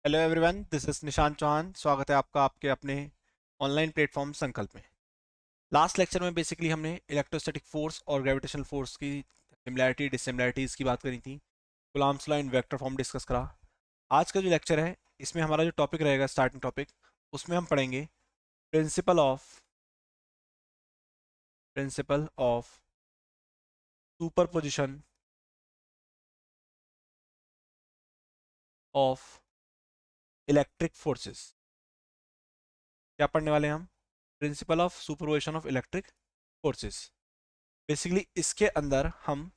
Hello everyone, this is Nishant Chauhan. स्वागत है आपका आपके अपने ऑनलाइन प्लेटफॉर्म संकल्प में। लास्ट लेक्चर में बेसिकली हमने इलेक्ट्रोस्टैटिक फोर्स और ग्रेविटेशनल फोर्स की सिमिलैरिटी डिसिमिलैरिटीज की बात करी थी। Coulomb's law in vector form discuss करा। आज का जो लेक्चर है इसमें हमारा जो टॉपिक रहेगा, स्टार्टिंग टॉपिक, उसमें हम पढ़ेंगे principle of superposition of electric forces. क्या पढ़ने वाले हैं हम? Principle of superposition of electric forces. Basically इसके अंदर हम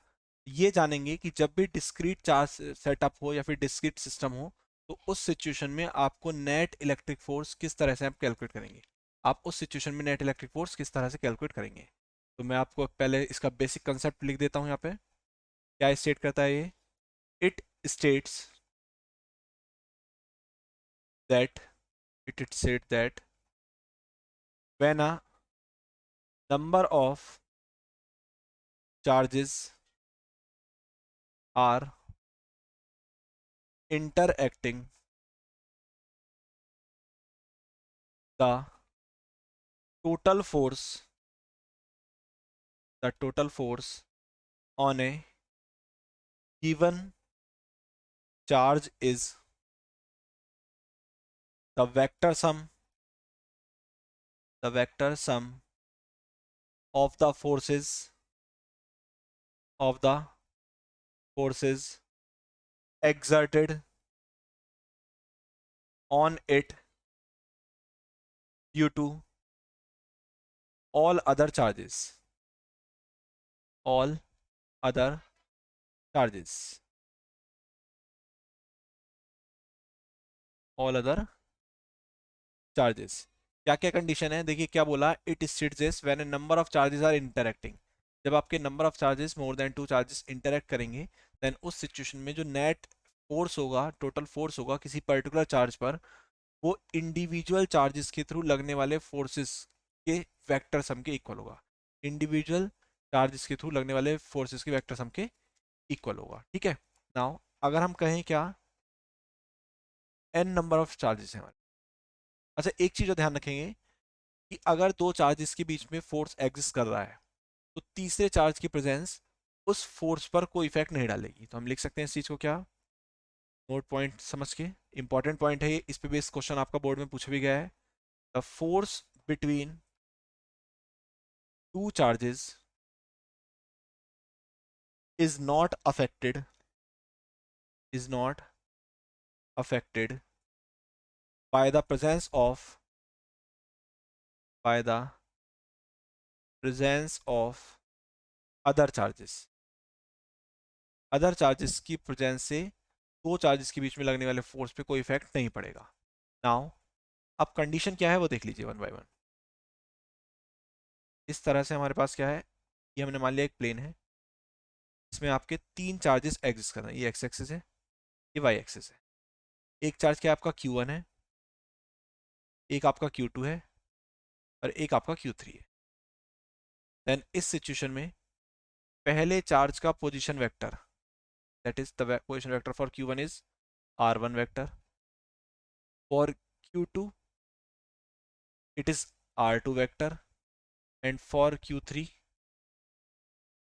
ये जानेंगे कि जब भी डिस्क्रीट चार्ज सेटअप हो या फिर डिस्क्रीट सिस्टम हो, तो उस सिचुएशन में आपको नेट इलेक्ट्रिक फोर्स किस तरह से आप कैलकुलेट करेंगे। आप उस सिचुएशन में नेट इलेक्ट्रिक फोर्स किस तरह से कैलकुलेट करेंगे। तो मैं आपको पहले इसका बेसिक कंसेप्ट लिख देता हूँ यहाँ पे। क्या स्टेट करता है ये? It states that it state that when a number of charges are interacting, the total force on a given charge is the vector sum of the forces exerted on it due to all other charges all other charges all other charges। क्या क्या condition है देखिए, क्या बोला? It states this when a number of charges are interacting. जब आपके number of charges more than 2 charges interact करेंगे, then उस सिचुएशन में जो नेट फोर्स होगा, टोटल फोर्स होगा किसी पर्टिकुलर चार्ज पर, वो इंडिविजुअल चार्जेस के थ्रू लगने वाले फोर्सेस के वेक्टर सम के इक्वल होगा। इंडिविजुअल चार्जेस के थ्रू लगने वाले फोर्सेस के वेक्टर सम के इक्वल होगा। ठीक है। नाउ अगर हम कहें क्या, एन नंबर ऑफ चार्जेस हैं हमारे। अच्छा, एक चीज जो ध्यान रखेंगे कि अगर दो चार्जेस के बीच में फोर्स एग्जिस्ट कर रहा है, तो तीसरे चार्ज की प्रेजेंस उस फोर्स पर कोई इफेक्ट नहीं डालेगी। तो हम लिख सकते हैं इस चीज को क्या, नोट पॉइंट समझ के, इंपॉर्टेंट पॉइंट है ये, इस पे बेस्ड क्वेश्चन आपका बोर्ड में पूछा भी गया है। The force between two charges is not affected by the presence of other charges। Other charges की प्रेजेंस से दो चार्जेस के बीच में लगने वाले फोर्स पे कोई इफेक्ट नहीं पड़ेगा। नाउ अब कंडीशन क्या है वो देख लीजिए वन बाय वन। इस तरह से हमारे पास क्या है, ये हमने मान लिया एक प्लेन है, इसमें आपके तीन चार्जेस एग्जिस्ट कर रहे हैं। ये एक्स एक्सिस है, ये वाई एक्सिस है। एक चार्ज क्या आपका Q1 है, एक आपका Q2 है, और एक आपका Q3 है। देन इस सिचुएशन में पहले चार्ज का position vector, that is the position vector for Q1 is R1 vector, for Q2 it is R2 vector, and for Q3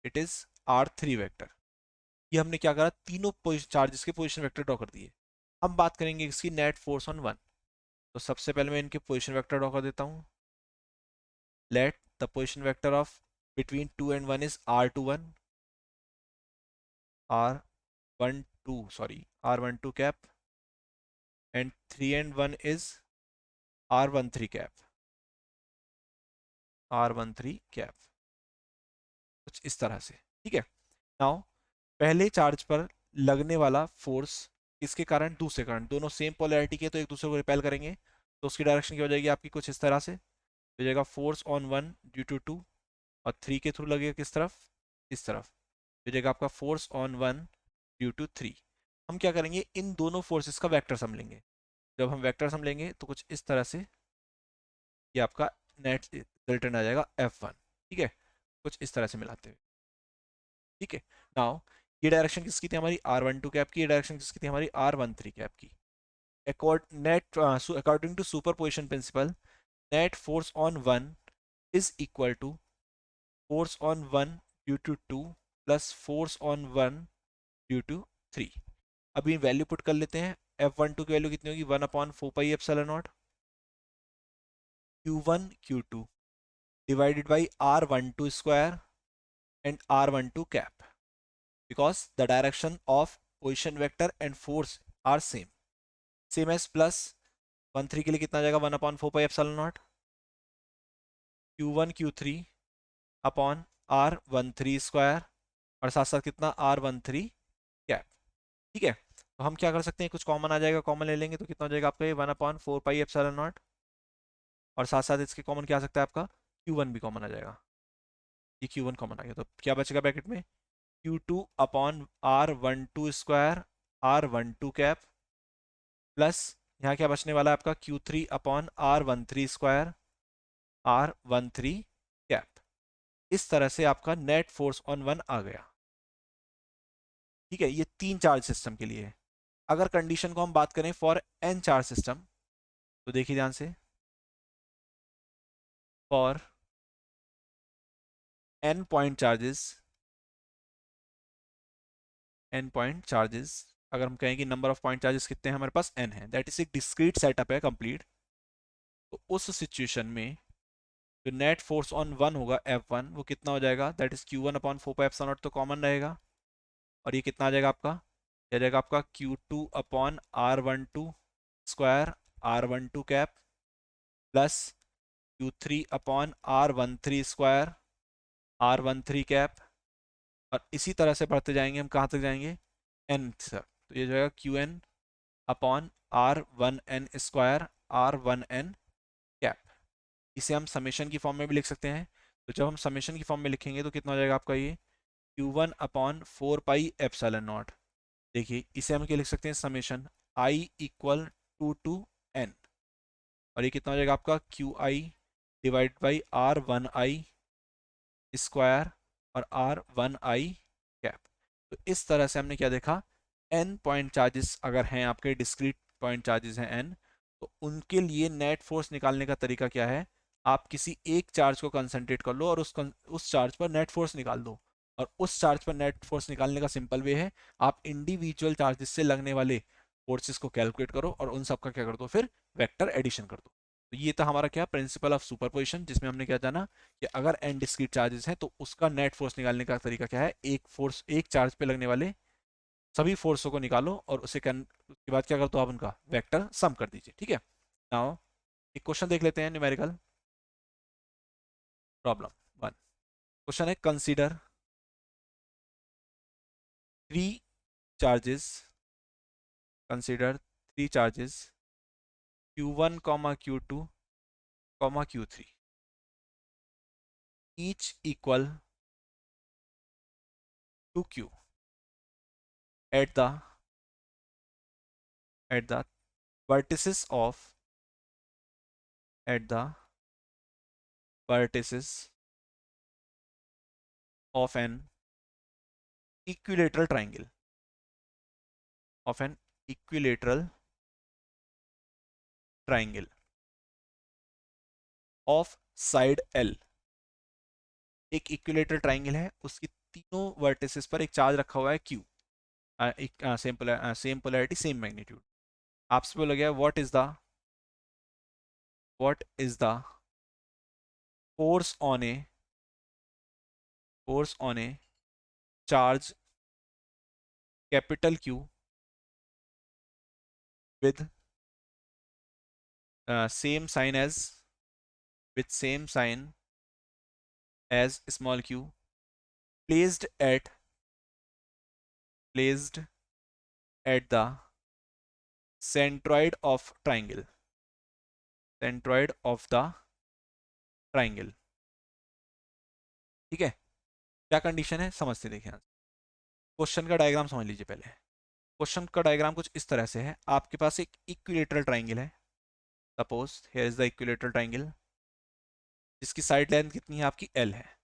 it is R3 vector। ये हमने क्या करा, तीनों चार्जेस के पोजीशन वेक्टर ड्रॉ कर दिए। हम बात करेंगे इसकी नेट फोर्स ऑन वन। तो सबसे पहले मैं इनके पोजीशन वेक्टर ड्रॉ कर देता हूँ। Let the position vector of between 2 and 1 is R21, R12 sorry R12 cap, and 3 and 1 is R13 cap, R13 cap, कुछ इस तरह से। ठीक है। नाउ पहले चार्ज पर लगने वाला फोर्स इसके कारण दूसरे कारण, दोनों सेम पोलैरिटी के तो एक दूसरे को रिपेल करेंगे, तो उसकी डायरेक्शन क्या हो जाएगी आपकी कुछ इस तरह से हो जाएगा। Force on one due to two, और थ्री के थ्रू लगेगा किस तरफ, इस तरफ हो जाएगा आपका force on one due to three. हम क्या करेंगे, इन दोनों फोर्सेस का वेक्टर सम लेंगे। जब हम वेक्टर सम लेंगे तो कुछ इस तरह से ये आपका नेट रिटर्न आ जाएगा F1। ठीक है, कुछ इस तरह से मिलाते हुए। ठीक है। नाउ ये डायरेक्शन किसकी थी हमारी, R12 कैप की, ये डायरेक्शन किसकी थी हमारी, R13 कैप की। according to superposition principle, net force on 1 is equal to force on 1 due to 2 plus force on 1 due to 3। अभी वैल्यू पुट कर लेते हैं। F12 की वैल्यू कितनी होगी, 1/4πε0 Q1 Q2 divided by R12 square and R12 cap, because the direction of position vector and force are same as plus 13 के लिए कितना जाएगा, 1/4πε0 Q1 Q3 upon R13 square और साथ साथ कितना R13 कैप। ठीक है, तो हम क्या कर सकते हैं, कुछ कॉमन आ जाएगा, कॉमन ले लेंगे तो कितना हो जाएगा आपका ये 1/4πε0 और साथ साथ इसके कॉमन क्या आ सकता है आपका, Q1 भी कॉमन आ जाएगा। ये Q1 कॉमन आ गया तो क्या बचेगा ब्रैकेट में, Q2 upon R12 square R12 cap plus यहाँ क्या बचने वाला है आपका, Q3 upon R13 square R13 cap. इस तरह से आपका नेट फोर्स ऑन 1 आ गया। ठीक है, ये 3 चार्ज सिस्टम के लिए है। अगर कंडीशन को हम बात करें फॉर n चार्ज सिस्टम, तो देखिए ध्यान से, फॉर n पॉइंट चार्जेस, अगर हम कहें कि नंबर ऑफ पॉइंट चार्जेस कितने हैं हमारे पास, n है, दैट इज एक डिस्क्रीट सेटअप है कंप्लीट। तो उस सिचुएशन में जो नेट फोर्स ऑन 1 होगा F1 वो कितना हो जाएगा, दैट इज Q1/4πε0 तो कॉमन रहेगा, और ये कितना आ जाएगा आपका, यह जाएगा आपका Q2/R12 square R12 cap plus Q3/R13 square R13 cap, और इसी तरह से बढ़ते जाएंगे हम, कहाँ तक जाएंगे, n तक। तो ये जाएगा Qn/R1n स्क्वायर R1n कैप। इसे हम समेशन की फॉर्म में भी लिख सकते हैं। तो जब हम समेशन की फॉर्म में लिखेंगे तो कितना हो जाएगा आपका ये Q1/4πε0। देखिए इसे हम क्या लिख सकते हैं, summation i equal to n, और ये कितना हो जाएगा आपका Qi divide by R1i square और R1i कैप। तो इस तरह से हमने क्या देखा, n पॉइंट चार्जेस अगर हैं आपके, डिस्क्रीट पॉइंट चार्जेस हैं n, तो उनके लिए नेट फोर्स निकालने का तरीका क्या है, आप किसी एक चार्ज को कंसंट्रेट कर लो और उस चार्ज पर नेट फोर्स निकाल दो। और उस चार्ज पर नेट फोर्स निकालने का सिंपल वे है, आप इंडिविजुअल चार्जेस से लगने वाले फोर्सेस को कैलकुलेट करो और उन सब का क्या कर दो, फिर वेक्टर एडिशन कर दो। तो ये था हमारा क्या, प्रिंसिपल ऑफ सुपरपोजिशन, जिसमें हमने क्या जाना कि अगर n डिस्क्रीट चार्जेस हैं तो उसका नेट फोर्स निकालने का तरीका क्या है, एक चार्ज पे लगने वाले सभी फोर्सों को निकालो और उसके बाद क्या कर दो आप, उनका वेक्टर सम कर दीजिए। ठीक है, नाउ एक क्वेश्चन देख लेते हैं, न्यूमेरिकल प्रॉब्लम 1। क्वेश्चन है, consider 3 charges, consider 3 charges Q1, Q2, Q3 each equal to Q at the vertices of at the vertices of an equilateral triangle of side L। एक इक्विलेटरल ट्राइंगल है, उसकी तीनों vertices पर एक charge रखा हुआ है Q, एक सेम पोलैरिटी सेम मैग्नीट्यूड। आपसे बोला गया what is the force on A charge capital Q with same sign as small q placed at the centroid of the triangle। ठीक है, क्या कंडीशन है समझते देखिए। क्वेश्चन का डायग्राम समझ लीजिए पहले। क्वेश्चन का डायग्राम कुछ इस तरह से है, आपके पास एक इक्विलेटरल ट्राइंगल है, suppose here is the equilateral triangle, जिसकी साइड लेंथ कितनी है आपकी L है,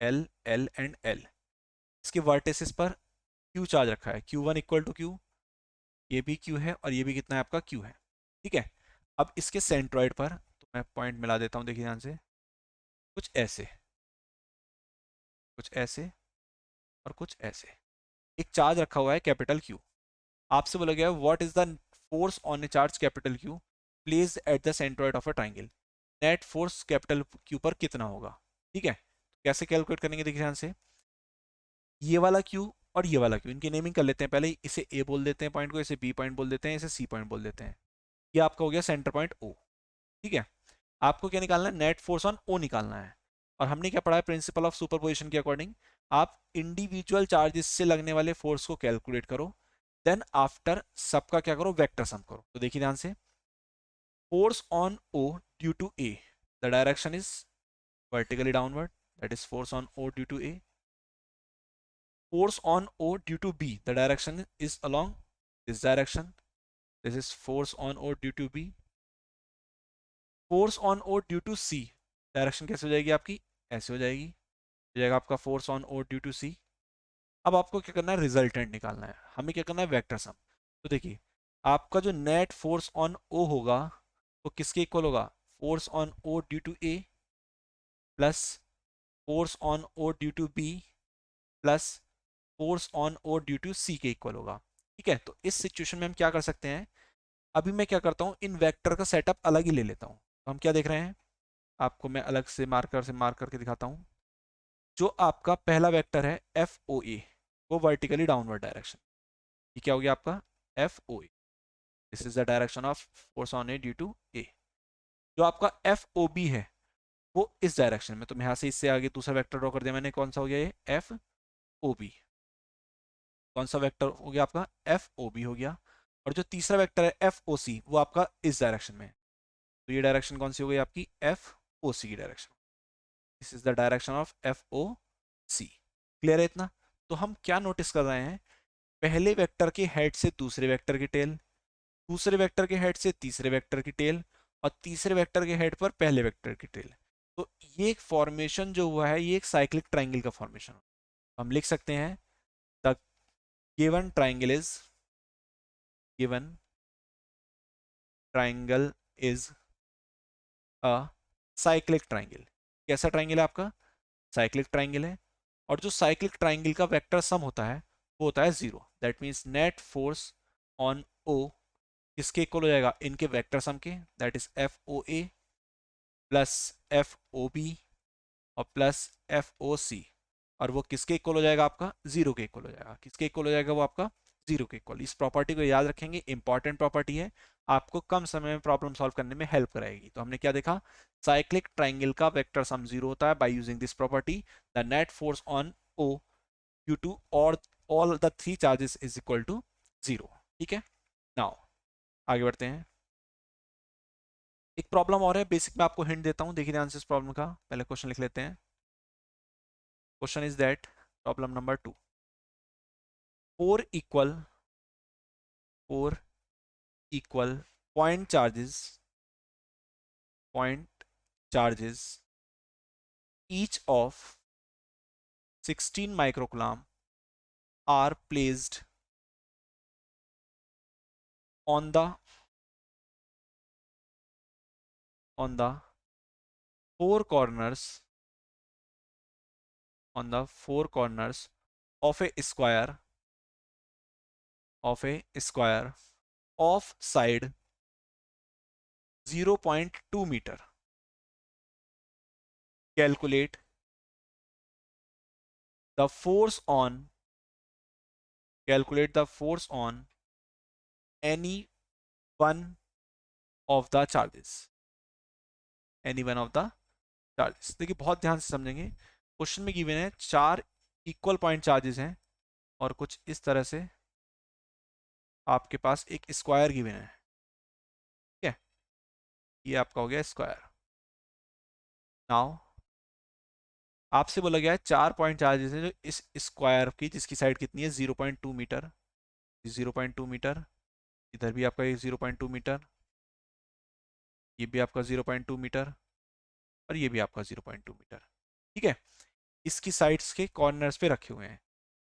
L L एंड L। इसके वर्टिसेस पर Q चार्ज रखा है, Q1 इक्वल टू Q, ये भी क्यू है और ये भी कितना है आपका क्यू है, ठीक है। अब इसके सेंट्रॉइड पर तो मैं पॉइंट मिला देता हूँ, देखिए ध्यान से, कुछ ऐसे, कुछ ऐसे और कुछ ऐसे। एक चार्ज रखा हुआ है कैपिटल क्यू, आपसे बोला गया है what is the force on A charge capital Q placed at the centroid of a triangle, net force capital Q पर कितना होगा, ठीक है। कैसे कैलकुलेट करेंगे, देखिए ध्यान से, ये वाला क्यू और ये वाला क्यू, इनकी नेमिंग कर लेते हैं पहले, इसे ए बोल देते हैं पॉइंट को, इसे बी पॉइंट बोल देते हैं, इसे सी पॉइंट बोल देते हैं। ये आपका हो गया सेंटर पॉइंट ओ, ठीक है। आपको क्या निकालना है, नेट फोर्स ऑन ओ निकालना है। और हमने क्या पढ़ा है प्रिंसिपल ऑफ सुपरपोजिशन के अकॉर्डिंग, आप इंडिविजुअल चार्जेस से लगने वाले फोर्स को कैलकुलेट करो, देन आफ्टर सबका क्या करो, वेक्टर सम करो। तो देखिए ध्यान से, force on O due to A, the direction is vertically downward, that is force on O due to A. Force on O due to B, the direction is along this direction, this is force on O due to B. Force on O due to C, direction कैसे हो जाएगी आपकी, ऐसे हो जाएगी, हो जाएगा आपका force on O due to C। अब आपको क्या करना है, रिजल्टेंट निकालना है, हमें क्या करना है, वेक्टर सम। तो देखिए, आपका जो नेट फोर्स ऑन O होगा वो किसके इक्वल होगा, force on O due to A plus force on O due to B plus force on O due to C के इक्वल होगा, ठीक है। तो इस सिचुएशन में हम क्या कर सकते हैं, अभी मैं क्या करता हूँ, इन वेक्टर का सेटअप अलग ही ले लेता हूँ। तो हम क्या देख रहे हैं, आपको मैं अलग से मार्क करके दिखाता हूँ। जो आपका पहला वेक्टर है एफ ओ ए, वो वर्टिकली डाउनवर्ड डायरेक्शन, ये क्या हो गया आपका F O A, this is the direction of force on A due to A. जो आपका एफ ओ बी है वो इस डायरेक्शन में, तो मैं यहाँ से इससे आगे दूसरा वेक्टर ड्रॉ कर दिया मैंने, कौन सा हो गया ये, एफ ओ बी। कौन सा वेक्टर हो गया आपका, एफ ओ बी हो गया। और जो तीसरा वेक्टर है एफ ओ सी, वो आपका इस डायरेक्शन में है। तो ये डायरेक्शन कौन सी हो गई आपकी, एफ ओ सी की direction, this is the direction of F O C. Clear है इतना। तो हम क्या नोटिस कर रहे हैं, पहले वेक्टर के हेड से दूसरे वेक्टर की टेल, दूसरे वेक्टर के हेड से तीसरे वेक्टर की टेल, और तीसरे वेक्टर के हेड पर पहले वेक्टर की टेल। तो ये एक फॉर्मेशन जो हुआ है, ये एक साइक्लिक ट्राइंगल का फॉर्मेशन। हम लिख सकते हैं the given triangle is, given triangle is a cyclic triangle. कैसा ट्राइंगल है आपका, साइक्लिक ट्राइंगल है। और जो साइक्लिक ट्राइंगल का वेक्टर सम होता है वो होता है zero, that means net force on O किसके इक्वल हो जाएगा, इनके वेक्टर सम के, that is F O A plus F O B और प्लस एफ ओ सी। और वो किसके इक्वल हो जाएगा, आपका जीरो के इक्वल हो जाएगा। किसके इक्वल हो जाएगा वो आपका, जीरो के इक्वल। इस प्रॉपर्टी को याद रखेंगे, इंपॉर्टेंट प्रॉपर्टी है, आपको कम समय में प्रॉब्लम सॉल्व करने में हेल्प कराएगी। तो हमने क्या देखा, साइक्लिक ट्राइंगल का वेक्टर सम जीरो होता है by using this property, the net force on O due to और all the three charges is equal to zero, ठीक है। नाउ आगे बढ़ते हैं। एक प्रॉब्लम और है, बेसिक में आपको हिंट देता हूं, देखिए ध्यान से इस प्रॉब्लम का, पहले क्वेश्चन लिख लेते हैं। Question is that, problem number 2, four equal, four equal point charges each of 16 microcoulomb are placed on the four corners, on the four corners of a square, of side 0.2 meter. Calculate the force on, calculate the force on any one of the charges, any one of the charges। देखिए बहुत ध्यान से समझेंगे, question में given है चार equal point charges हैं और कुछ इस तरह से आपके पास एक स्क्वायर गिवन है, ठीक है। ये आपका हो गया स्क्वायर। नाउ आपसे बोला गया है चार पॉइंट चार्जेस हैं जो इस स्क्वायर की, जिसकी साइड कितनी है 0.2 मीटर, 0.2 मीटर, इधर भी आपका ये 0.2 मीटर, ये भी आपका 0.2 मीटर, और ये भी आपका 0.2 मीटर, ठीक है। इसकी साइड्स के कॉर्नर्स पे रखे हुए हैं।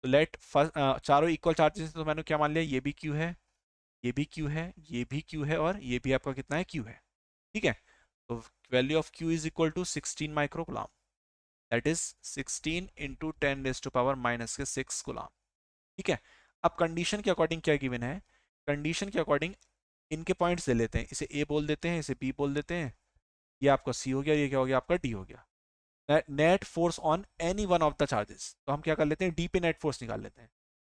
तो लेट फर्स्ट चारों इक्वल चार्जेस, तो मैंने क्या मान लिया, ये भी क्यू है, ये भी क्यू है, ये भी क्यू है, और ये भी आपका कितना है, क्यू है। ठीक है, तो value of Q is equal to 16 microcoulomb, that is 16 into 10⁻⁻6 coulomb. ठीक है, अब कंडीशन के अकॉर्डिंग क्या गिवन है, कंडीशन के अकॉर्डिंग इनके पॉइंट्स दे लेते हैं, इसे ए बोल देते हैं, इसे बी बोल देते हैं, ये आपका सी हो गया, ये क्या हो गया आपका डी हो गया। Net force on any one of the charges, तो हम क्या कर लेते हैं, डी पे नेट फोर्स निकाल लेते हैं।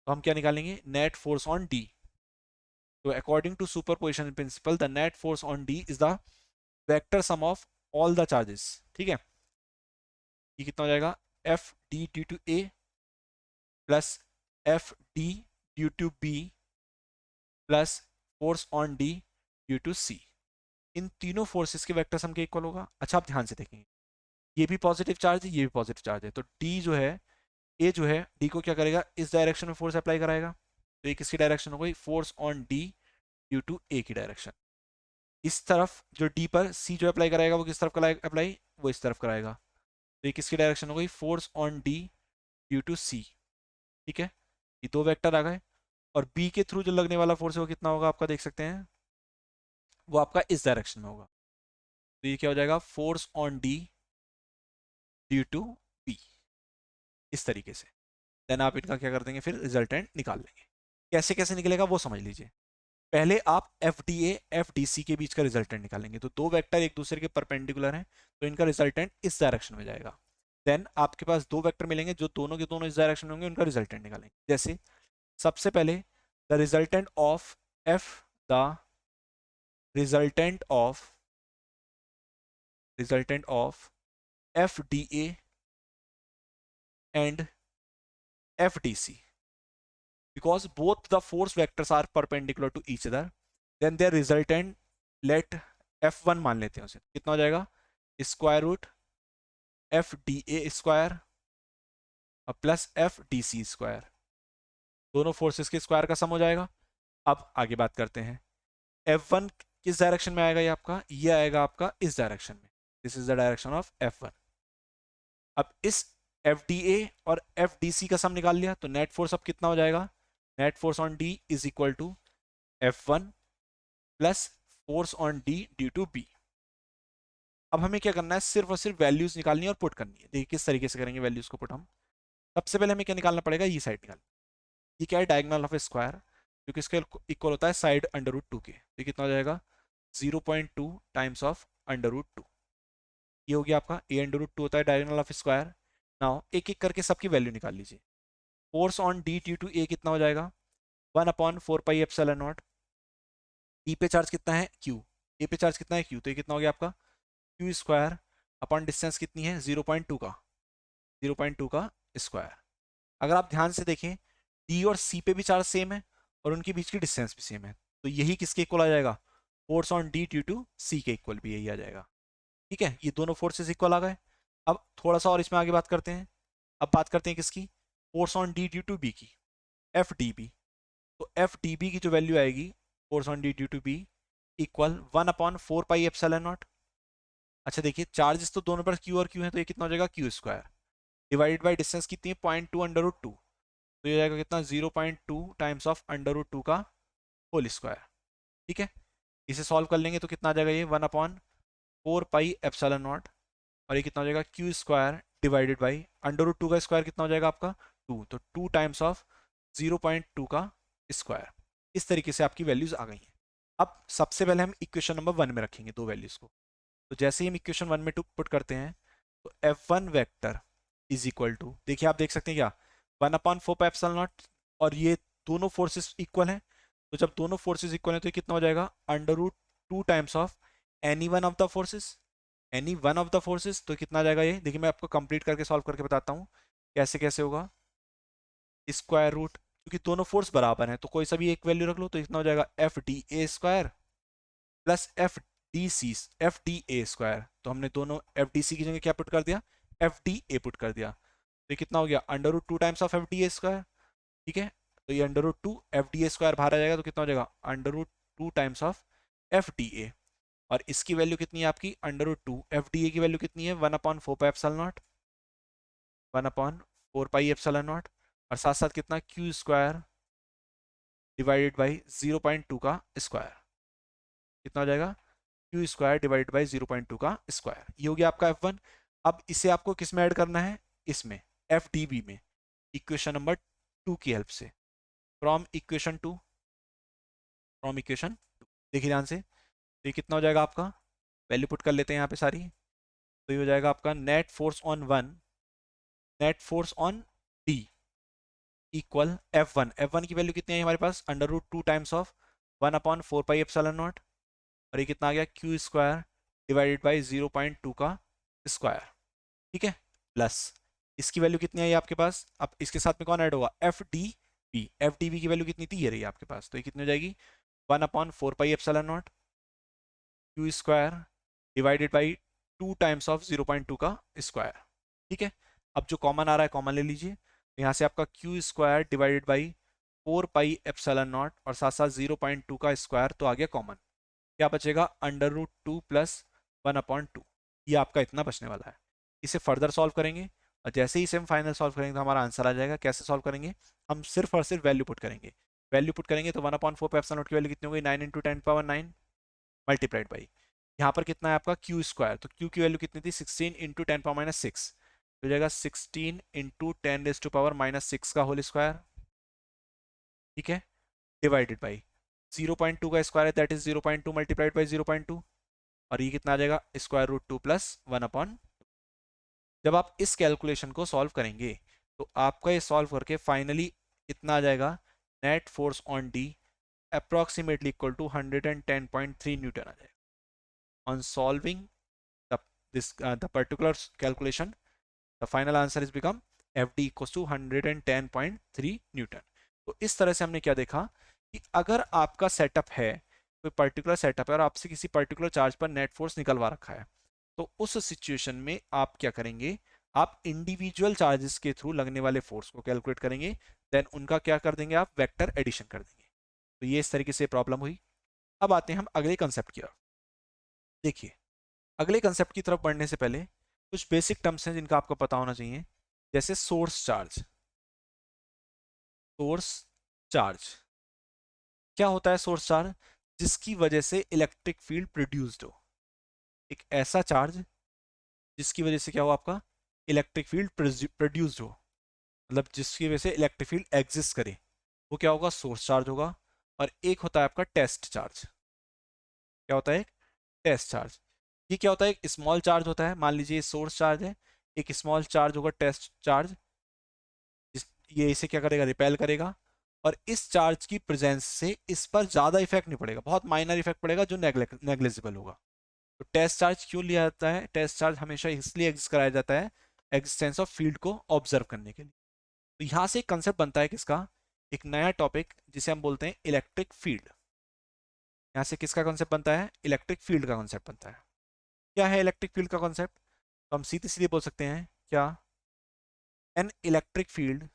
तो हम क्या निकालेंगे, नेट फोर्स ऑन डी। तो according to superposition principle the net force on D is the vector sum of all the charges. ठीक है, ये कितना हो जाएगा, F D due to A plus F D due to B plus force on D due to C. इन तीनों forces के vector sum के इक्वल होगा। अच्छा, आप ध्यान से देखेंगे, ये भी पॉजिटिव चार्ज है, ये भी पॉजिटिव चार्ज है, तो डी जो है, ए जो है, डी को क्या करेगा, इस डायरेक्शन में फोर्स अप्लाई कराएगा। तो ये किसकी डायरेक्शन हो गई, force on D due to A की डायरेक्शन। इस तरफ जो डी पर सी जो अप्लाई कराएगा वो किस तरफ कराएगा अप्लाई, वो इस तरफ कराएगा। तो ये किसकी डायरेक्शन हो गई, force on D due to C. ठीक है, ये दो वेक्टर आ गए, और बी के थ्रू जो लगने वाला फोर्स है वो कितना होगा आपका, देख सकते हैं, वो आपका इस डायरेक्शन में होगा। तो ये क्या हो जाएगा, force on D due to B, इस तरीके से। देन आप इनका क्या कर देंगे, फिर रिजल्टेंट निकाल लेंगे। कैसे कैसे निकलेगा वो समझ लीजिए। पहले आप F D A F D C के बीच का रिजल्टेंट निकालेंगे, तो दो वेक्टर एक दूसरे के परपेंडिकुलर हैं, तो इनका रिजल्टेंट इस डायरेक्शन में जाएगा। देन आपके पास दो वेक्टर मिलेंगे जो दोनों के दोनों इस डायरेक्शन में होंगे, उनका रिजल्टेंट निकालेंगे। जैसे सबसे पहले the resultant of F the resultant of F D A and F D C, because both the force vectors are perpendicular to each other, then their resultant, let f1 मान लेते हैं उसे, कितना हो जाएगा, square root F D A square plus F D C square, दोनों forces के square का सम हो जाएगा। अब आगे बात करते हैं, f1 किस डायरेक्शन में आएगा, ये आपका, ये आएगा आपका इस डायरेक्शन में, this is the direction of f1। अब इस एफ डी ए और एफ डी सी का सम निकाल लिया, तो नेट फोर्स अब कितना हो जाएगा, net force on D is equal to F1 plus force on D due to B. अब हमें क्या करना है, सिर्फ और सिर्फ वैल्यूज निकालनी है और पुट करनी है। देखिए किस तरीके से करेंगे वैल्यूज को पुट हम। सबसे पहले हमें क्या निकालना पड़ेगा, ये साइड निकाल, ये क्या है, डायगोनल ऑफ स्क्वायर, जो कि इसके इक्वल होता है साइड अंडर रूट टू के। तो कितना हो जाएगा, 0.2 times of under root two. ये हो गया आपका, ए अंडर रूट टू होता है डायगोनल ऑफ स्क्वायर। नाउ एक एक करके सबकी वैल्यू निकाल लीजिए। Force on D due to A कितना हो जाएगा, 1/4 पाई एप्सिलॉन नॉट। डी पे चार्ज कितना है, क्यू, ए पे चार्ज कितना है, क्यू, तो ये कितना हो गया आपका, क्यू स्क्वायर अपॉन डिस्टेंस कितनी है, 0.2 का, 0.2 का स्क्वायर। अगर आप ध्यान से देखें, डी और सी पे भी चार्ज सेम है और उनके बीच की डिस्टेंस भी सेम है, तो यही किसके इक्वल आ जाएगा, force on D due to C के इक्वल भी यही आ जाएगा। ठीक है, ये दोनों फोर्सेस इक्वल आ गए। अब थोड़ा सा और इसमें आगे बात करते हैं। अब बात करते हैं किसकी, force on D due to B की, एफ डी बी। तो एफ डी बी की जो वैल्यू आएगी, force on D due to B equal 1/4 pi epsilon naught. अच्छा देखिए, चार्जेस तो दोनों पर क्यू और क्यू है, तो ये कितना हो जाएगा, Q square divided by distance कितनी है, 0.2 अंडर रूट टू, तो ये जाएगा कितना, 0.2 times of under root two का होल स्क्वायर। ठीक है, इसे सॉल्व कर लेंगे तो कितना आ जाएगा, ये 1/4 पाई एप्सिलॉन नॉट, और ये कितना हो जाएगा, Q square divided by under root two का स्क्वायर कितना हो जाएगा आपका, 2, तो 2 टाइम्स ऑफ 0.2 का स्क्वायर। इस तरीके से आपकी वैल्यूज आ गई हैं। अब सबसे पहले हम इक्वेशन नंबर 1 में रखेंगे दो वैल्यूज को। तो जैसे ही हम इक्वेशन 1 में पुट करते हैं, तो F1 vector is equal to, देखिए आप देख सकते हैं क्या, 1/4 पाई एप्सिलॉन नॉट, और ये दोनों फोर्सेस इक्वल हैं। तो जब दोनों फोर्सेस इक्वल हैं तो ये कितना हो जाएगा, under root 2 times of any one of the forces, any one of the forces. तो कितना आ जाएगा ये, देखिए मैं आपको कंप्लीट करके सॉल्व करके बताता हूँ कैसे कैसे होगा। स्क्वायर रूट, क्योंकि दोनों फोर्स बराबर हैं तो कोई सा भी एक वैल्यू रख लो, तो इतना हो जाएगा F D A square plus F D A square. तो हमने दोनों एफ डी सी की जगह क्या पुट कर दिया, एफ डी ए पुट कर दिया। तो ये कितना हो गया, under root 2 times of F D A square. ठीक है, तो ये under root 2 F D A square बाहर आ जाएगा, तो कितना हो जाएगा, under root 2 times of F D A. और इसकी वैल्यू कितनी है आपकी, under root 2, F D A की वैल्यू कितनी है, 1/4 pi epsilon naught, 1/4 pi epsilon naught, और साथ साथ कितना, क्यू स्क्वायर डिवाइडेड बाई 0.2 का स्क्वायर, कितना हो जाएगा, क्यू स्क्वायर डिवाइड बाई 0.2 का स्क्वायर। ये हो गया आपका F1। अब इसे आपको किस में ऐड करना है, इसमें FDB में, इक्वेशन नंबर 2 की हेल्प से, फ्रॉम इक्वेशन 2, फ्रॉम इक्वेशन 2। देखिए ध्यान से, तो ये कितना हो जाएगा आपका, वैल्यू पुट कर लेते हैं यहाँ पे सारी। तो ये हो जाएगा आपका net force on one, net force on D equal F1 की वैल्यू कितनी है हमारे पास, √2 टाइम्स ऑफ 1/4πε0, और ये कितना आ गया, क्यू स्क्वायर डिवाइडेड बाई 0.2 का स्क्वायर, ठीक है, प्लस इसकी वैल्यू कितनी आई आपके पास, अब इसके साथ में कौन ऐड होगा, एफ डी बी की वैल्यू कितनी थी, ये रही आपके पास, तो ये कितनी हो जाएगी, 1/4πε0 Q square divided by 2 times of 0.2 का स्क्वायर, ठीक है। अब जो कॉमन आ रहा है कॉमन ले लीजिए, तो यहाँ से आपका क्यू स्क्वायर डिवाइडेड बाई 4πε0 और साथ साथ 0.2 का स्क्वायर, तो आ गया कॉमन, क्या बचेगा, √2 प्लस 1/2, ये आपका इतना बचने वाला है। इसे फर्दर सॉल्व करेंगे, और जैसे ही इसे हम फाइनल सॉल्व करेंगे तो हमारा आंसर आ जाएगा। कैसे सॉल्व करेंगे, हम सिर्फ और सिर्फ वैल्यू पुट करेंगे, वैल्यू पुट करेंगे तो 1/4πε0 की वैल्यू कितनी होगी, 9 × 10⁻9 मल्टीप्लाइड बाई, यहाँ पर कितना है आपका क्यू स्क्वायर, तो क्यू की वैल्यू कितनी थी, 16 × 10⁻6, तो जाएगा 16 × 10⁻6 का होल स्क्वायर, ठीक है, डिवाइडेड बाई 0.2 का स्क्वायर है, दैट इज 0.2 मल्टीप्लाइड बाई 0.2, और ये कितना आ जाएगा, √2 प्लस 1/। जब आप इस कैलकुलेशन को सॉल्व करेंगे तो आपका ये सॉल्व करके फाइनली इतना आ जाएगा, net force on D approximately equal to 110.3 newton आ जाएगा। On solving the particular calculation, the final answer is become FD equals to 110.3 Newton. तो इस तरह से हमने क्या देखा कि अगर आपका सेटअप है, कोई पर्टिकुलर सेटअप है और आपसे किसी पर्टिकुलर चार्ज पर नेट फोर्स निकलवा रखा है, तो उस सिचुएशन में आप क्या करेंगे, आप इंडिविजुअल चार्जेस के थ्रू लगने वाले फोर्स को कैलकुलेट करेंगे, देन उनका क्या कर देंगे, आप वेक्टर एडिशन कर देंगे। तो ये इस तरीके से प्रॉब्लम हुई। अब आते हैं हम अगले कंसेप्ट की ओर। देखिए, अगले कंसेप्ट की तरफ बढ़ने से पहले कुछ बेसिक टर्म्स हैं जिनका आपको पता होना चाहिए, जैसे सोर्स चार्ज। सोर्स चार्ज क्या होता है, सोर्स चार्ज जिसकी वजह से इलेक्ट्रिक फील्ड प्रोड्यूस्ड हो, एक ऐसा चार्ज जिसकी वजह से क्या हो, आपका इलेक्ट्रिक फील्ड प्रोड्यूस्ड हो, मतलब जिसकी वजह से इलेक्ट्रिक फील्ड एग्जिस्ट करे, वो क्या होगा, सोर्स चार्ज होगा। और एक होता है आपका टेस्ट चार्ज। क्या होता है, एक टेस्ट चार्ज। ये क्या होता है, एक स्मॉल चार्ज होता है, मान लीजिए सोर्स चार्ज है, एक स्मॉल चार्ज होगा टेस्ट चार्ज, ये इसे क्या करेगा, रिपेल करेगा, और इस चार्ज की प्रेजेंस से इस पर ज्यादा इफेक्ट नहीं पड़ेगा, बहुत माइनर इफेक्ट पड़ेगा जो नेग्लिजिबल होगा। तो टेस्ट चार्ज क्यों लिया जाता है, टेस्ट चार्ज हमेशा इसलिए एग्जिस्ट कराया जाता है एग्जिस्टेंस ऑफ फील्ड को ऑब्जर्व करने के लिए। तो यहाँ से एक कंसेप्ट बनता है किसका, एक नया टॉपिक जिसे हम बोलते हैं इलेक्ट्रिक फील्ड। यहाँ से किसका कॉन्सेप्ट बनता है, इलेक्ट्रिक फील्ड का कॉन्सेप्ट बनता है। क्या है इलेक्ट्रिक फील्ड का कॉन्सेप्ट, तो हम सीधे सीधे बोल सकते हैं क्या, N electric field,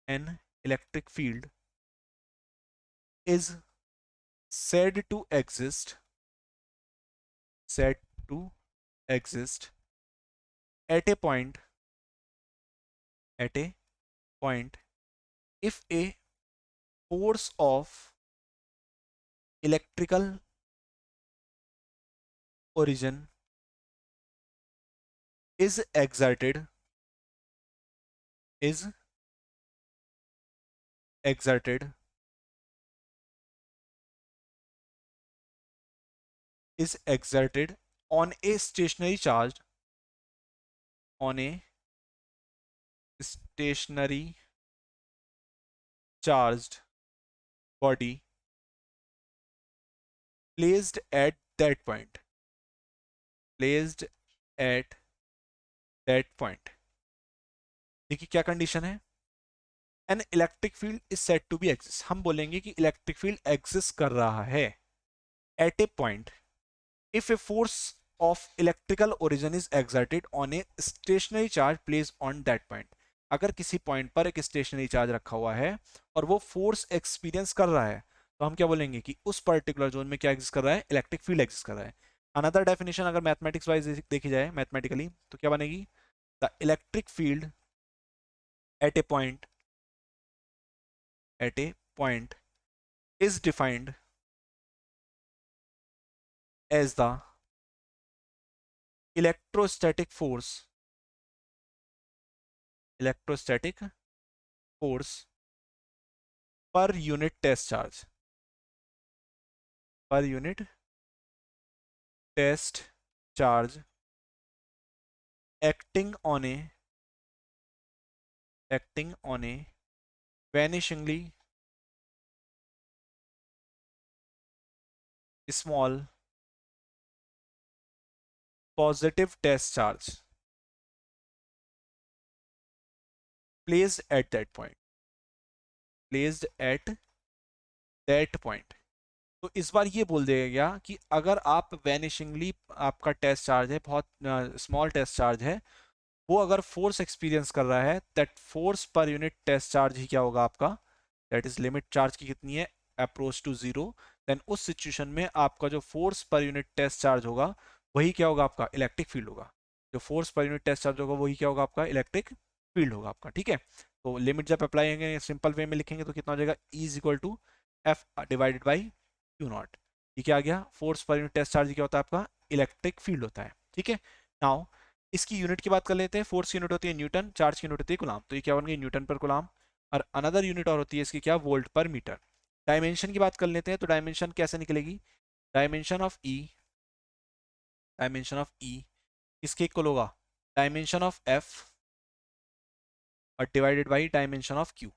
N electric field is said to exist, said to exist at a point, at a point if a force of electrical origin is exerted, is exerted, is exerted on a stationary charge, on a stationary charged body placed at that point, placed at that point। देखिए क्या condition है, an electric field is said to be exist, हम बोलेंगे कि electric field exist कर रहा है at a point if a force of electrical origin is exerted on a stationary charge placed on that point। अगर किसी point पर एक स्टेशनरी चार्ज रखा हुआ है और वो फोर्स एक्सपीरियंस कर रहा है, तो हम क्या बोलेंगे कि उस पर्टिकुलर जोन में क्या एग्जिस्ट कर रहा है, इलेक्ट्रिक फील्ड एग्जिस्ट कर रहा है। अनदर डेफिनेशन अगर मैथमेटिक्स वाइज देखी जाए मैथमेटिकली, तो क्या बनेगी, the electric field at a point, at a point is defined as the electrostatic force per unit test charge, per unit test charge acting on a vanishingly small positive test charge placed at that point, placed at that point। तो इस बार ये बोल देगा गया कि अगर आप वैनिशिंगली आपका टेस्ट चार्ज है, बहुत स्मॉल टेस्ट चार्ज है, वो अगर फोर्स एक्सपीरियंस कर रहा है, that force per unit test charge ही क्या होगा आपका, दैट इज लिमिट चार्ज की कितनी है, अप्रोच टू जीरो, देन उस सिचुएशन में आपका जो force per unit test charge होगा वही क्या होगा आपका इलेक्ट्रिक फील्ड होगा। जो force per unit test charge होगा वही क्या होगा आपका इलेक्ट्रिक फील्ड होगा आपका। ठीक है, तो लिमिट जब अप्लाई करेंगे सिंपल वे में लिखेंगे तो कितना हो जाएगा, E is equal to F divided by Q naught. ये क्या आ गया, force per unit test charge क्या होता है आपका इलेक्ट्रिक फील्ड होता है। ठीक है, नाउ इसकी यूनिट की बात कर लेते हैं। फोर्स की यूनिट होती है न्यूटन, चार्ज की यूनिट होती है गुलाम, तो ये क्या बन गई न्यूटन पर गुलाम। और अनदर यूनिट और होती है इसकी क्या, वोल्ट पर मीटर। डायमेंशन की बात कर लेते हैं, तो डायमेंशन कैसे निकलेगी, डायमेंशन ऑफ ई किसके इक्वल होगा, डायमेंशन ऑफ एफ और divided by dimension of Q,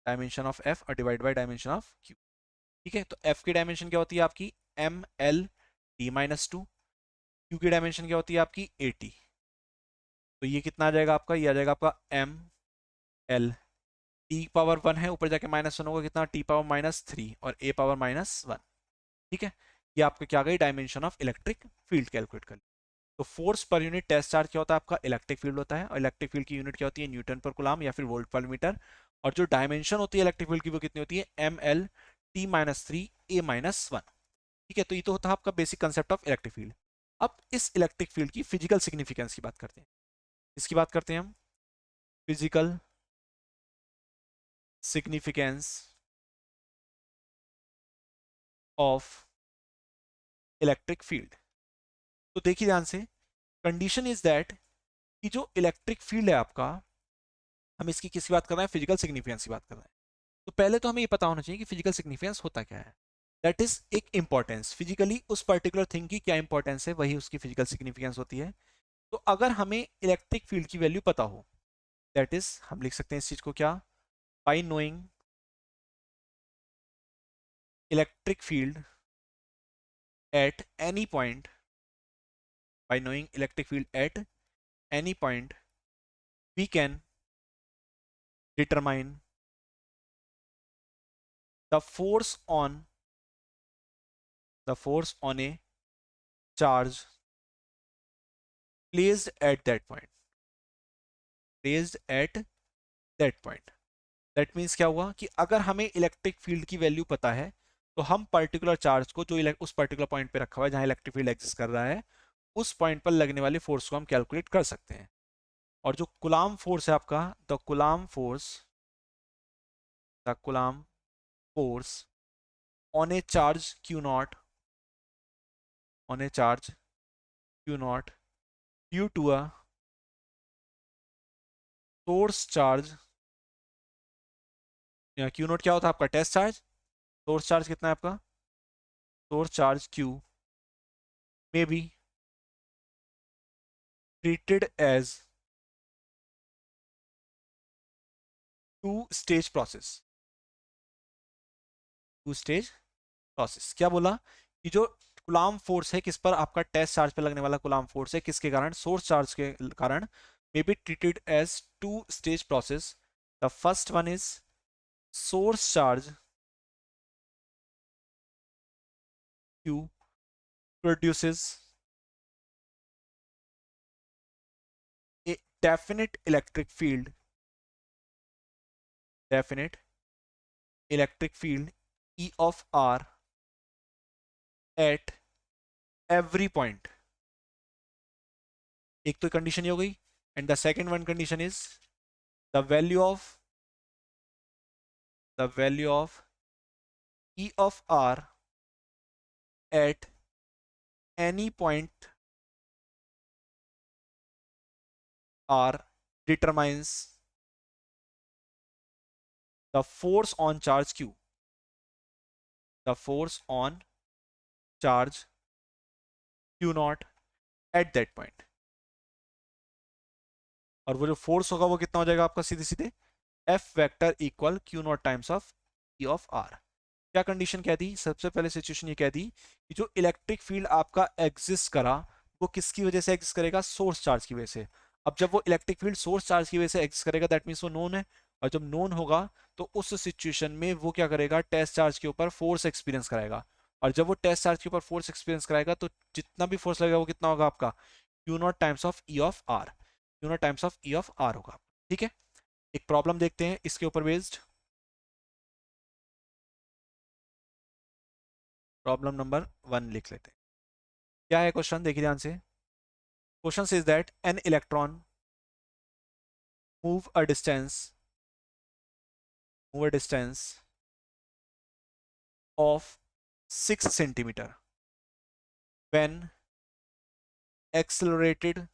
dimension of F और divide by dimension of Q. ठीक है, तो एफ की डायमेंशन क्या होती है आपकी ML d-2, क्यू की डायमेंशन क्या होती है आपकी AT। तो ये कितना आ जाएगा आपका, ये आ जाएगा आपका ML, टी पावर 1 है, ऊपर जाके -1 होगा, कितना टी पावर -3 और ए पावर -1। ठीक है, ये आपका क्या गई dimension of electric field calculate कर। तो force per unit test charge क्या होता है आपका इलेक्ट्रिक फील्ड होता है, और इलेक्ट्रिक फील्ड की यूनिट क्या होती है न्यूटन पर कुलाम या फिर वोल्ट पर मीटर। और जो डायमेंशन होती है इलेक्ट्रिक फील्ड की वो कितनी होती है ML t-3 a-1। ठीक है, तो ये तो होता है आपका basic concept of electric field. अब इस इलेक्ट्रिक फील्ड की फिजिकल सिग्निफिकेंस की बात करते हैं। इसकी बात करते हैं हम, physical significance of electric field. तो देखिए ध्यान से, कंडीशन इज दैट कि जो इलेक्ट्रिक फील्ड है आपका, हम इसकी किसकी बात कर रहे हैं, फिजिकल सिग्निफिकेंस की बात कर रहे हैं। तो पहले तो हमें ये पता होना चाहिए कि फिजिकल सिग्निफिकेंस होता क्या है। दैट इज एक इंपॉर्टेंस, फिजिकली उस पर्टिकुलर थिंग की क्या इंपॉर्टेंस है वही उसकी फिजिकल सिग्निफिकेंस होती है। तो अगर हमें इलेक्ट्रिक फील्ड की वैल्यू पता हो, दैट इज हम लिख सकते हैं इस चीज को क्या, by knowing electric field at any point, by knowing electric field at any point we can determine the force on a charge placed at that point, placed at that point। That means क्या हुआ कि अगर हमें electric field की value पता है तो हम पर्टिकुलर चार्ज को जो उस पर्टिकुलर पॉइंट पे रखा हुआ है जहां इलेक्ट्रिक फील्ड एग्जिस्ट कर रहा है, उस पॉइंट पर लगने वाली फोर्स को हम कैलकुलेट कर सकते हैं। और जो कुलाम फोर्स है आपका, the कुलाम force on a charge q naught, on a charge q naught due to a source charge, या q नोट क्या होता है आपका टेस्ट चार्ज, सोर्स चार्ज कितना है आपका, source charge q may be treated as two stage process, two stage process. क्या बोला कि जो कुलाम फोर्स है किस पर, आपका टेस्ट चार्ज पर लगने वाला कुलाम फोर्स है, किसके कारण, सोर्स चार्ज के कारण, may be treated as two stage process. The first one is source charge q produces a definite electric field, definite electric field E of R at every point। एक तो condition ये हो गई, and the second one condition is the value of the value of E of R at any point R determines the force on charge Q. The force on charge Q naught at that point. और वो जो force होगा वो कितना हो जाएगा आपका सीधे सीधे F vector equal Q naught times of E of R. क्या कंडीशन कह दी? सबसे पहले सिचुएशन ये कह दी कि जो इलेक्ट्रिक फील्ड आपका एग्जिस्ट करा वो किसकी वजह से एग्जिस्ट करेगा? सोर्स चार्ज की वजह से। अब जब वो इलेक्ट्रिक फील्ड सोर्स चार्ज की वजह से एग्जिस्ट करेगा दैट मीन्स वो नोन है, और जब नोन होगा तो उस सिचुएशन में वो क्या करेगा? टेस्ट चार्ज के ऊपर फोर्स एक्सपीरियंस कराएगा, और जब वो टेस्ट चार्ज के ऊपर फोर्स एक्सपीरियंस कराएगा तो जितना भी फोर्स लगेगा वो कितना होगा आपका? Q naught times of E of R. Q naught times of E of R होगा। ठीक है, एक प्रॉब्लम देखते हैं इसके ऊपर बेस्ड। प्रॉब्लम नंबर 1 लिख लेते हैं। क्या है क्वेश्चन? देखिए ध्यान से। Question is that an electron move a distance of 6 centimeter when accelerated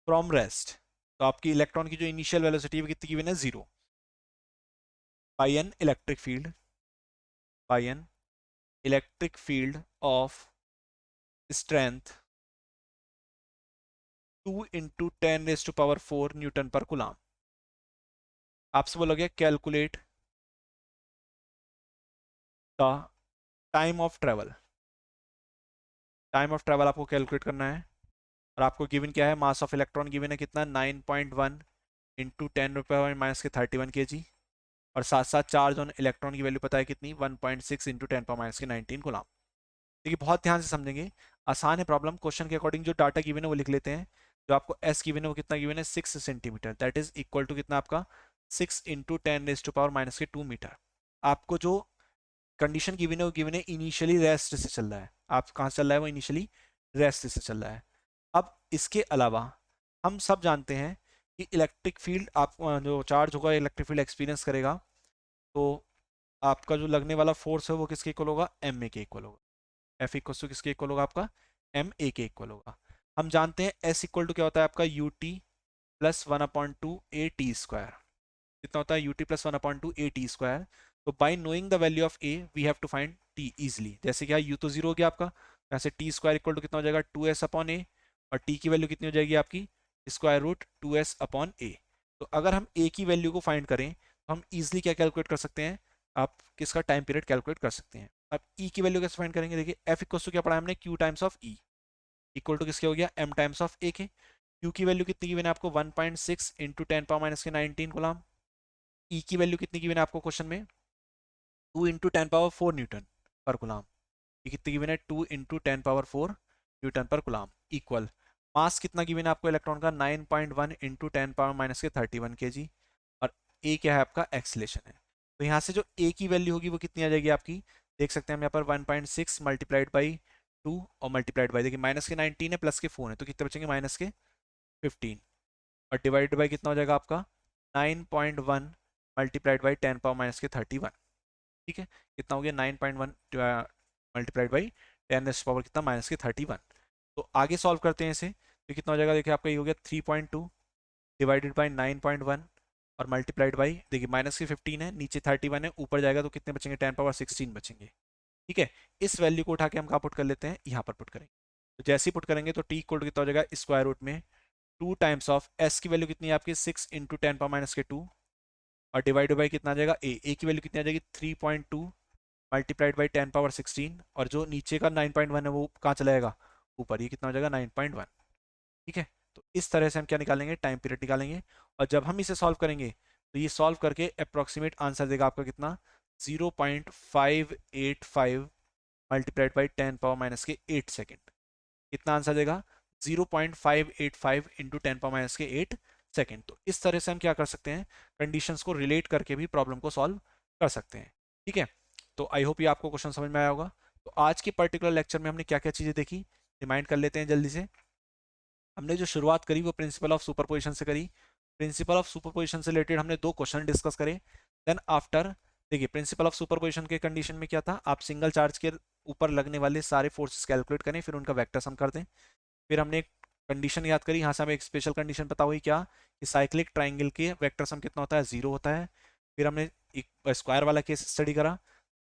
from rest। तो आपकी इलेक्ट्रॉन की जो इनिशियल वेलोसिटी है कितनी गिवन है? 0 by an electric field of strength 2 into 10⁻⁴ newton per coulomb. आपसे बोला गया calculate the time of travel. Time of travel आपको कैलकुलेट करना है, और आपको गिवन क्या है? मास ऑफ इलेक्ट्रॉन गिवन है कितना? 9.1 इंटू 10⁻⁻31 kg, और साथ साथ चार्ज ऑन इलेक्ट्रॉन की वैल्यू पता है कितनी? 1.6 इंटू 10⁻⁻19 कूलम। देखिए बहुत ध्यान से समझेंगे, आसान है प्रॉब्लम। क्वेश्चन के अकॉर्डिंग जो डाटा गिवन है वो लिख लेते हैं। जो आपको एस गिवन है वो कितना गिवन है? 6 centimetre, that is equal to कितना आपका? 6 इंटू 10⁻⁻⁻2 मीटर। आपको जो कंडीशन गिवन है वो गिवन है इनिशियली रेस्ट से चल रहा है। आप कहाँ से चल रहा है? वो इनिशियली रेस्ट से चल रहा है। अब इसके अलावा हम सब जानते हैं कि इलेक्ट्रिक फील्ड आप जो चार्ज होगा इलेक्ट्रिक फील्ड एक्सपीरियंस करेगा, तो आपका जो लगने वाला फोर्स है वो किसके इक्वल होगा? एम ए के इक्वल होगा। एफ इक्वल टू किसके इक्वल होगा? आपका एम ए के इक्वल होगा। हम जानते हैं एस इक्वल टू क्या होता है आपका? U T plus 1/2 a t²। कितना होता है? U T plus 1/2 a t²। तो by knowing the value of A we have to find T easily. जैसे क्या यू तो जीरो हो गया आपका, यहाँ से t² इक्वल टू कितना हो जाएगा? 2s/a, और टी की वैल्यू कितनी हो जाएगी आपकी? √2s/a। तो अगर हम ए की वैल्यू को फाइंड करें तो हम इजिली क्या कैलकुलेट कर सकते हैं? आप किसका टाइम पीरियड कैलकुलेट कर सकते हैं। अब ई की वैल्यू कैसे फाइंड करेंगे? देखिए एफ इक्वल टू क्या पढ़ा हमने? Q times of E equal to किसके हो गया? एम टाइम्स ऑफ ए के। क्यू की वैल्यू कितनी गिवन है आपको? 1.6 इंटू 10⁻⁻⁹ कूलम। ई की वैल्यू कितनी गिवन है आपको क्वेश्चन में? 2 इंटू 10⁻⁴ न्यूटन पर कूलम। ये कितनी गिवन है? 2 into 10⁻⁴ newton per coulomb equal मास कितना गिवन है आपको इलेक्ट्रॉन का? 9.1 इंटू 10⁻⁻31 kg, और ए क्या है आपका? एक्सीलेशन है। तो यहाँ से जो ए की वैल्यू होगी वो कितनी आ जाएगी आपकी? देख सकते हैं हम यहाँ पर 1.6 मल्टीप्लाइड बाई 2 और मल्टीप्लाइड बाई, देखिए माइनस के 19 है प्लस के 4 है, तो कितने बचेंगे? माइनस के 15, और डिवाइडेड बाई कितना हो जाएगा आपका? 9.1 मल्टीप्लाइड बाई 10⁻⁻31। ठीक है, कितना हो गया? 9.1 मल्टीप्लाइड बाई 10⁻⁻ कितना? -31। तो आगे सॉल्व करते हैं इसे, तो कितना हो जाएगा? देखिए आपका ये हो गया 3.2 डिवाइडेड बाई 9.1 और मल्टीप्लाइड बाई, देखिए माइनस के 15 है, नीचे 31 है, ऊपर जाएगा तो कितने बचेंगे? 10⁻16 बचेंगे। ठीक है, इस वैल्यू को उठा के हम कहाँ पुट कर लेते हैं? यहाँ पर पुट करेंगे। तो जैसे ही पुट करेंगे तो टी इक्वल टू कितना हो जाएगा? स्क्वायर रूट में 2 टाइम्स ऑफ एस की वैल्यू कितनी है आपकी? 6 इंटू 10⁻⁻2, और डिवाइड बाई कितना आ जाएगा? ए की वैल्यू कितनी आ जाएगी? 3.2 मल्टीप्लाइड बाई 10⁻16, और जो नीचे का 9.1 है वो कहाँ चला जाएगा? ऊपर। ये कितना हो जाएगा? 9.1। ठीक है, तो इस तरह से हम क्या निकालेंगे? टाइम पीरियड निकालेंगे, और जब हम इसे सॉल्व करेंगे तो ये सॉल्व करके अप्रोक्सीमेट आंसर देगा आपका कितना? 0.585 मल्टीप्लाइड बाई 10⁻⁻8 सेकेंड। कितना आंसर देगा? 0.585 इंटू 10⁻⁸ सेकेंड। तो इस तरह से हम क्या कर सकते हैं? कंडीशंस को रिलेट करके भी प्रॉब्लम को सॉल्व कर सकते हैं। ठीक है, तो आई होप ये आपको क्वेश्चन समझ में आया होगा। तो आज के पर्टिकुलर लेक्चर में हमने क्या क्या चीज़ें देखी, रिमाइंड कर लेते हैं जल्दी से। हमने जो शुरुआत करी वो प्रिंसिपल ऑफ सुपरपोजिशन से करी। प्रिंसिपल ऑफ सुपरपोजिशन से रिलेटेड हमने 2 क्वेश्चन डिस्कस करे। देन आफ्टर देखिए प्रिंसिपल ऑफ सुपरपोजिशन के कंडीशन में क्या था, आप सिंगल चार्ज के ऊपर लगने वाले सारे फोर्सेस कैलकुलेट करें, फिर उनका वेक्टर सम कर दें। फिर हमने एक कंडीशन याद करी, यहाँ से हमें एक स्पेशल कंडीशन पता हुई क्या, कि साइक्लिक ट्राइंगल के वेक्टर सम कितना होता है, 0 होता है। फिर हमने एक स्क्वायर वाला केस स्टडी करा।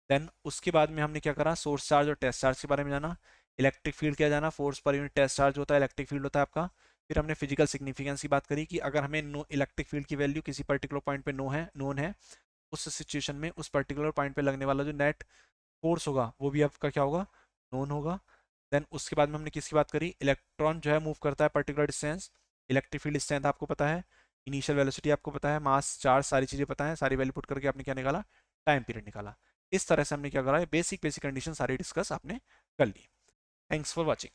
देन उसके बाद में हमने क्या करा, सोर्स चार्ज और टेस्ट चार्ज के बारे में जाना, इलेक्ट्रिक फील्ड क्या जाना, force per unit test charge होता है, इलेक्ट्रिक फील्ड होता है आपका। फिर हमने फिजिकल सिग्निफिकेंस की बात करी कि अगर हमें नो इलेक्ट्रिक फील्ड की वैल्यू किसी पर्टिकुलर पॉइंट पे नो है, नोन है, उस सिचुएशन में उस पर्टिकुलर पॉइंट पे लगने वाला जो नेट फोर्स होगा वो भी आपका क्या होगा, नोन होगा। देन उसके बाद में हमने किसकी बात करी, इलेक्ट्रॉन जो है मूव करता है particular distance, electric field strength आपको पता है, इनिशियल वेलोसिटी आपको पता है, मास चार्ज, सारी चीज़ें पता है, सारी वैल्यू पुट करके आपने क्या निकाला, टाइम पीरियड निकाला। इस तरह से हमने क्या करा है, बेसिक बेसिक कंडीशन सारी डिस्कस आपने कर ली। Thanks for watching.